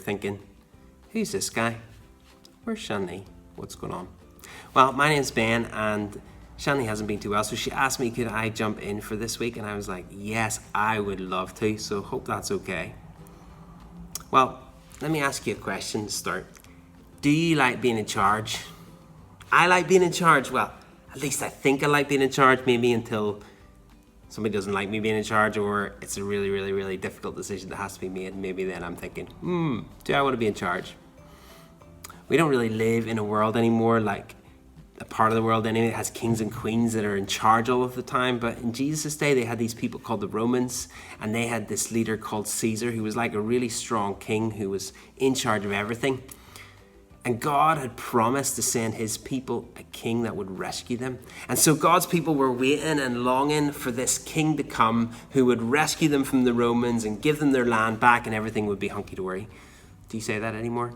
thinking, who's this guy? Where's Shanley? What's going on? Well, my name's Ben, and Shanley hasn't been too well, so she asked me could I jump in for this week, and I was like, yes, I would love to, so hope that's okay. Well, let me ask you a question to start. Do you like being in charge? I like being in charge. Well, at least I think I like being in charge, maybe until somebody doesn't like me being in charge, or it's a really, really, really difficult decision that has to be made. Maybe then I'm thinking, do I want to be in charge? We don't really live in a world anymore, like a part of the world anyway, that has kings and queens that are in charge all of the time. But in Jesus' day, they had these people called the Romans, and they had this leader called Caesar, who was like a really strong king who was in charge of everything. And God had promised to send his people a king that would rescue them. And so God's people were waiting and longing for this king to come who would rescue them from the Romans and give them their land back, and everything would be hunky-dory. Do you say that anymore?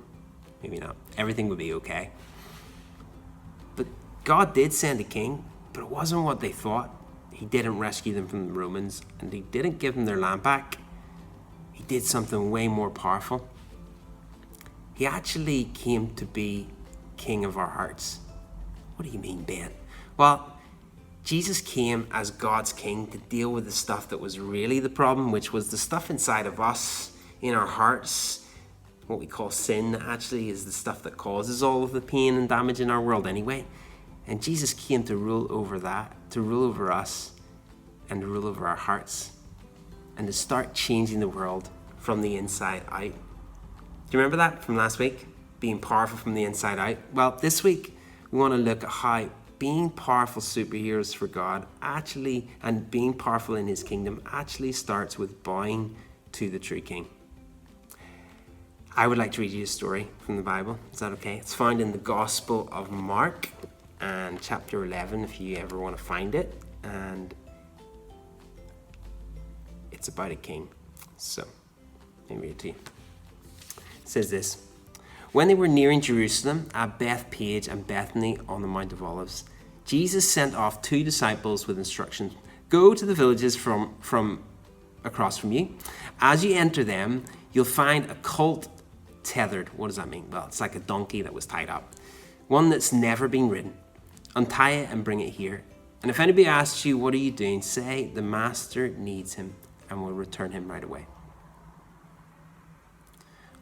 Maybe not. Everything would be okay. But God did send a king, but it wasn't what they thought. He didn't rescue them from the Romans, and he didn't give them their land back. He did something way more powerful. He actually came to be king of our hearts. What do you mean, Ben? Well, Jesus came as God's king to deal with the stuff that was really the problem, which was the stuff inside of us, in our hearts. What we call sin actually is the stuff that causes all of the pain and damage in our world anyway. And Jesus came to rule over that, to rule over us, and to rule over our hearts, and to start changing the world from the inside out. Do you remember that from last week? Being powerful from the inside out? Well, this week we want to look at how being powerful superheroes for God actually, and being powerful in his kingdom, actually starts with bowing to the true king. I would like to read you a story from the Bible. Is that okay? It's found in the Gospel of Mark and chapter 11, if you ever want to find it. And it's about a king. So, let me read it to you. It says this: when they were nearing Jerusalem at Bethpage and Bethany on the Mount of Olives, Jesus sent off 2 disciples with instructions. Go to the villages from across from you. As you enter them, you'll find a colt tethered. What does that mean? Well, it's like a donkey that was tied up. One that's never been ridden. Untie it and bring it here. And if anybody asks you, what are you doing? Say, the master needs him, and we'll return him right away.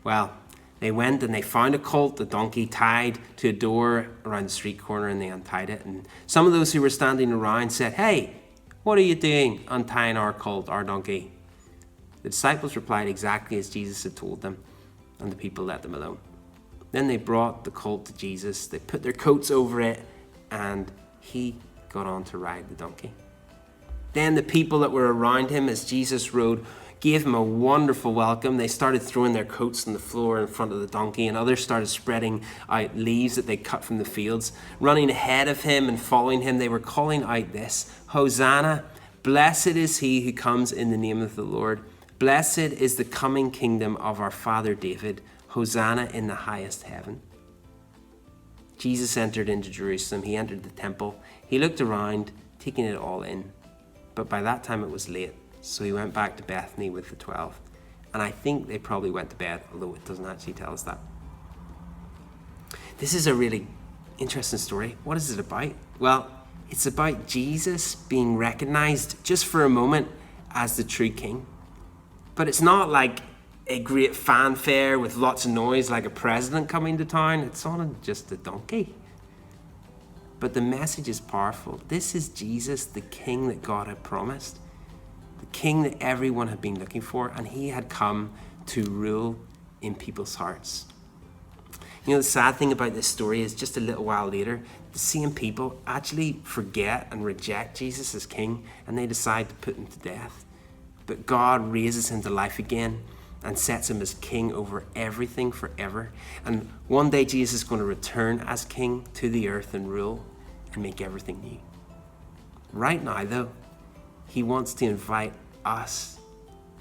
Well, they went and they found a colt, a donkey, tied to a door around the street corner, and they untied it. And some of those who were standing around said, hey, what are you doing untying our colt, our donkey? The disciples replied exactly as Jesus had told them, and the people let them alone. Then they brought the colt to Jesus. They put their coats over it, and he got on to ride the donkey. Then the people that were around him as Jesus rode gave him a wonderful welcome. They started throwing their coats on the floor in front of the donkey, and others started spreading out leaves that they cut from the fields. Running ahead of him and following him, they were calling out this: Hosanna, blessed is he who comes in the name of the Lord. Blessed is the coming kingdom of our father David. Hosanna in the highest heaven. Jesus entered into Jerusalem. He entered the temple. He looked around, taking it all in. But by that time it was late. So he went back to Bethany with the 12. And I think they probably went to bed, although it doesn't actually tell us that. This is a really interesting story. What is it about? Well, it's about Jesus being recognized just for a moment as the true king. But it's not like a great fanfare with lots of noise like a president coming to town. It's on just a donkey. But the message is powerful. This is Jesus, the king that God had promised. The king that everyone had been looking for, and he had come to rule in people's hearts. You know, the sad thing about this story is just a little while later, the same people actually forget and reject Jesus as king, and they decide to put him to death. But God raises him to life again and sets him as king over everything forever. And one day Jesus is going to return as king to the earth and rule and make everything new. Right now, though, he wants to invite us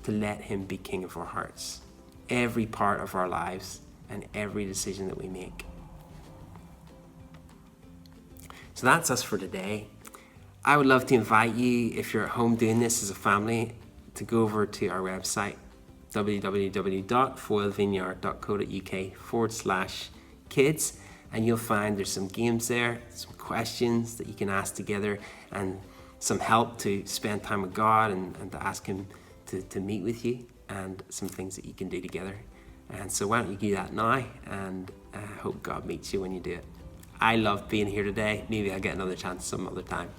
to let him be king of our hearts, every part of our lives and every decision that we make. So that's us for today. I would love to invite you, if you're at home doing this as a family, to go over to our website www.foilvineyard.co.uk/kids, and you'll find there's some games there, some questions that you can ask together, and some help to spend time with God and to ask Him to meet with you, and some things that you can do together. And so why don't you do that now, and I hope God meets you when you do it. I love being here today. Maybe I'll get another chance some other time.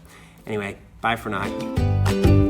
Anyway, bye for now.